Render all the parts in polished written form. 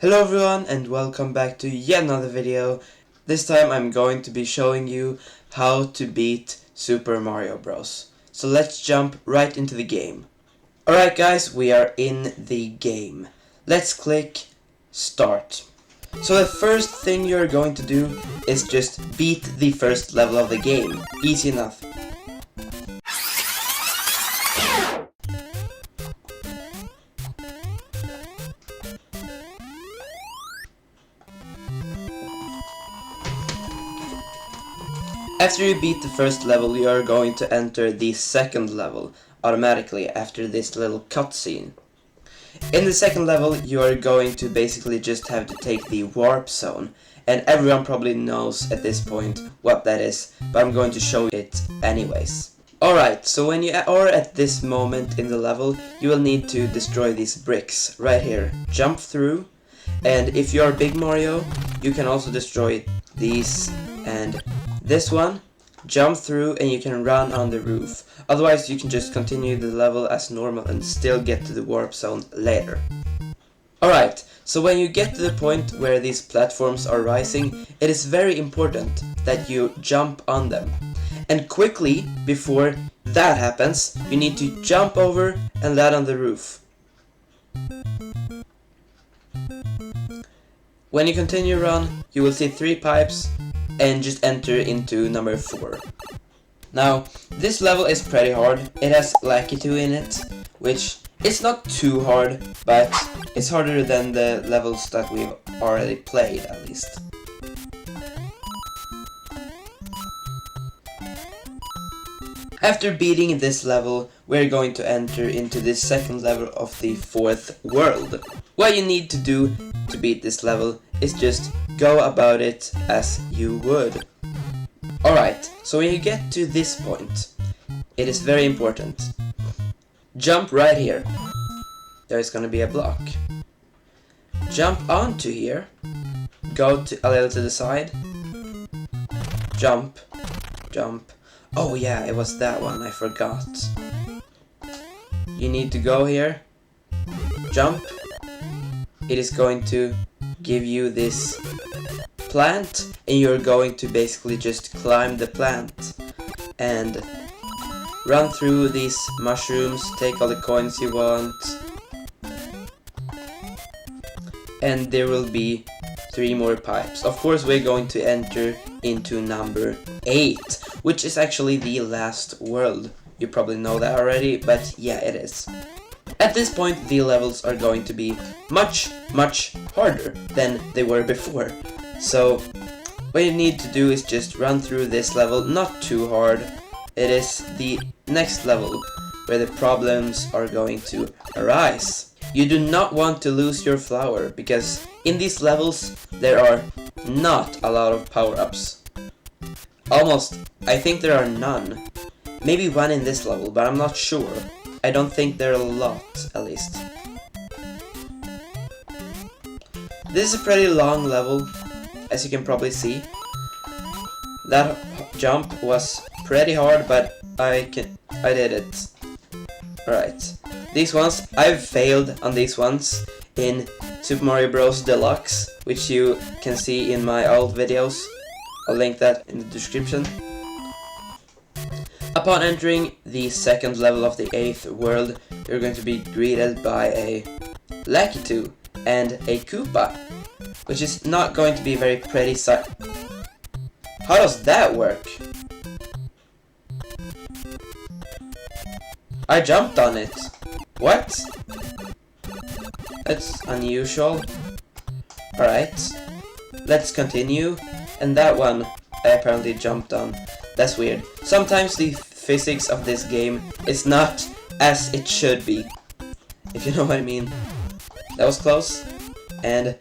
Hello everyone and welcome back to yet another video. This time I'm going to be showing you how to beat Super Mario Bros. So let's jump right into the game. Alright guys, we are in the game. Let's click start. So the first thing you're going to do is just beat the first level of the game. Easy enough. After you beat the first level, you are going to enter the second level automatically after this little cutscene. In the second level, you are going to basically just have to take the warp zone, and everyone probably knows at this point what that is, but I'm going to show it anyways. Alright, so when you are at this moment in the level, you will need to destroy these bricks right here. Jump through, and if you are Big Mario, you can also destroy these and this one, jump through, and you can run on the roof. Otherwise you can just continue the level as normal and still get to the warp zone later. Alright, so when you get to the point where these platforms are rising, it is very important that you jump on them. And quickly, before that happens, you need to jump over and land on the roof. When you continue run, you will see 3 pipes and just enter into number 4. Now, this level is pretty hard. It has Lakitu in it, which is not too hard, but it's harder than the levels that we've already played, at least. After beating this level, we're going to enter into the second level of the 4th world. What you need to do to beat this level is just go about it as you would. Alright, so when you get to this point, it is very important. Jump right here. There is gonna be a block. Jump onto here. Go to a little to the side. Jump. Jump. Oh yeah, it was that one, I forgot. You need to go here. Jump. It is going to give you this plant, and you're going to basically just climb the plant and run through these mushrooms, take all the coins you want, and there will be 3 more pipes. Of course we're going to enter into number 8, which is actually the last world. You probably know that already, but yeah, it is. At this point, the levels are going to be much harder than they were before. So, what you need to do is just run through this level, not too hard. It is the next level where the problems are going to arise. You do not want to lose your flower, because in these levels, there are not a lot of power-ups. Almost, I think there are none. Maybe one in this level, but I'm not sure. I don't think there are a lot, at least. This is a pretty long level, as you can probably see. That jump was pretty hard, but I did it. Alright. These ones, I've failed on these ones in Super Mario Bros. Deluxe, which you can see in my old videos. I'll link that in the description. Upon entering the second level of the 8th world, you're going to be greeted by a Lakitu and a Koopa, which is not going to be a very pretty sight. How does that work? I jumped on it. What? That's unusual. Alright, let's continue. And that one I apparently jumped on. That's weird. Sometimes the physics of this game is not as it should be, if you know what I mean. That was close. And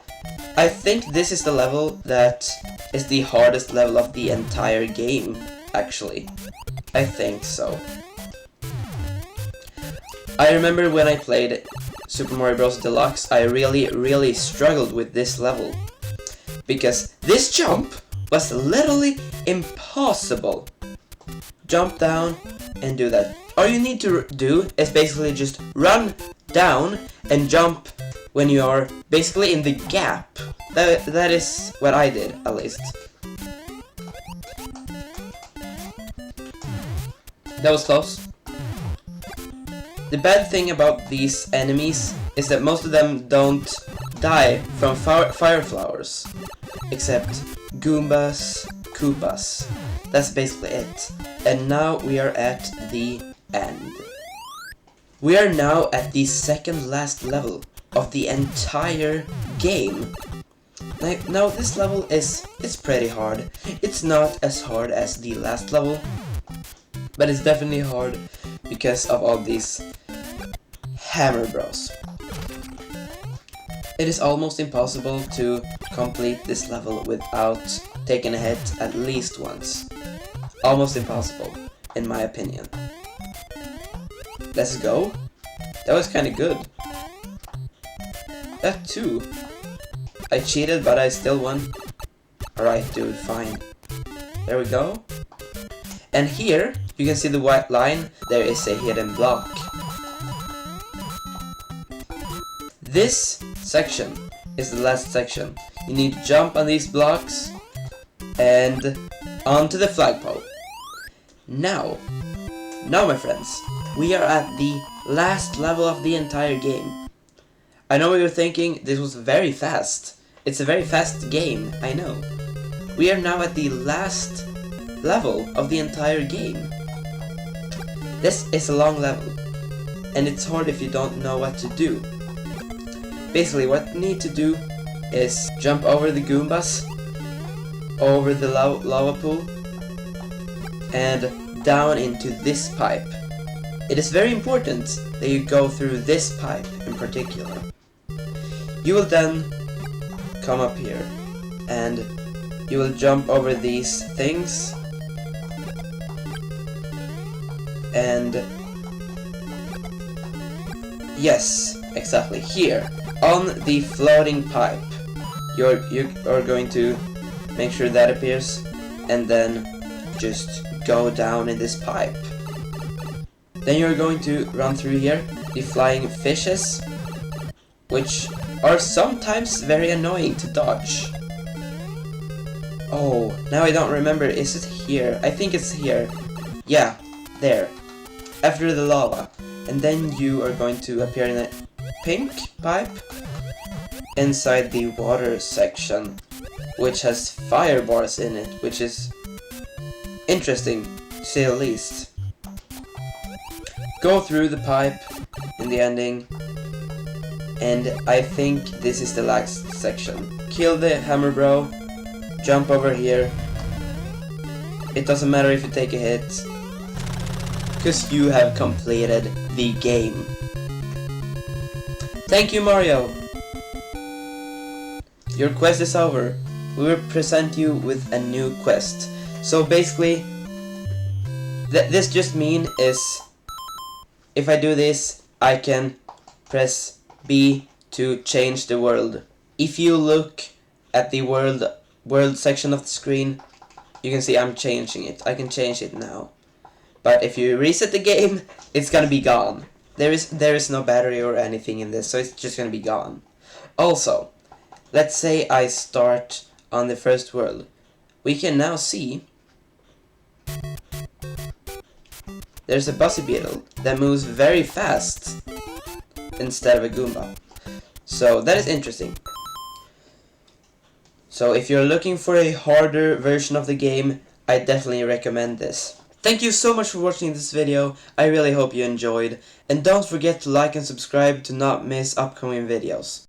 I think this is the level that is the hardest level of the entire game, actually. I think so. I remember when I played Super Mario Bros. Deluxe, I really struggled with this level. Because this jump was literally impossible. Jump down and do that. All you need to do is basically just run down and jump when you are basically in the gap. That is what I did, at least. That was close. The bad thing about these enemies is that most of them don't die from fire flowers, except Goombas, Koopas. That's basically it. And now we are at the end. We are now at the second last level of the entire game. Now this level it's pretty hard. It's not as hard as the last level, but it's definitely hard because of all these Hammer Bros. It is almost impossible to complete this level without taking a hit at least once. Almost impossible, in my opinion. Let's go. That was kinda good. That too. I cheated, but I still won. Alright, dude, fine. There we go. And here, you can see the white line. There is a hidden block. This section is the last section. You need to jump on these blocks and onto the flagpole. Now, my friends, we are at the last level of the entire game. I know what you're thinking, this was very fast. It's a very fast game, I know. We are now at the last level of the entire game. This is a long level, and it's hard if you don't know what to do. Basically, what you need to do is jump over the Goombas, over the lava pool, and down into this pipe. It is very important that you go through this pipe in particular. You will then come up here, and you will jump over these things, and yes, exactly, here, on the floating pipe, you are going to make sure that appears, and then just go down in this pipe. Then you're going to run through here, the flying fishes, which are sometimes very annoying to dodge. Oh, now I don't remember, is it here? I think it's here. Yeah, there. After the lava. And then you are going to appear in a pink pipe inside the water section, which has fire bars in it, which is interesting, to say the least. Go through the pipe in the ending, and I think this is the last section. Kill the Hammer Bro, jump over here. It doesn't matter if you take a hit, because you have completed the game. Thank you, Mario! Your quest is over. We will present you with a new quest. So basically, this just means is, if I do this, I can press B to change the world. If you look at the world section of the screen, you can see I'm changing it. I can change it now. But if you reset the game, it's gonna be gone. There is no battery or anything in this, so it's just gonna be gone. Also, let's say I start on the first world. We can now see there's a Bossy Beetle that moves very fast instead of a Goomba. So that is interesting. So if you're looking for a harder version of the game, I definitely recommend this. Thank you so much for watching this video. I really hope you enjoyed. And don't forget to like and subscribe to not miss upcoming videos.